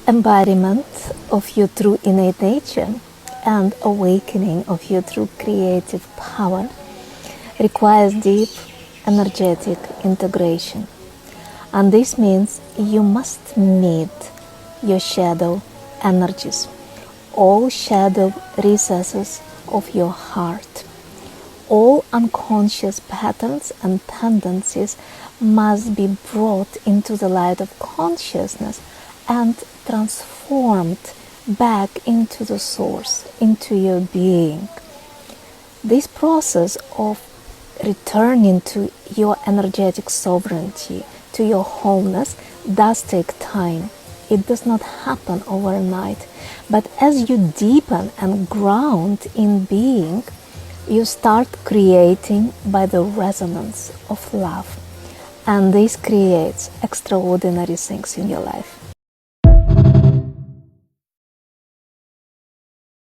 embodiment of your true innate nature and awakening of your true creative power requires deep energetic integration. And this means you must meet your shadow energies, all shadow recesses of your heart. All unconscious patterns and tendencies must be brought into the light of consciousness and transformed back into the source, into your being. This process of returning to your energetic sovereignty, to your wholeness, does take time. It does not happen overnight. But as you deepen and ground in being, you start creating by the resonance of love. And this creates extraordinary things in your life.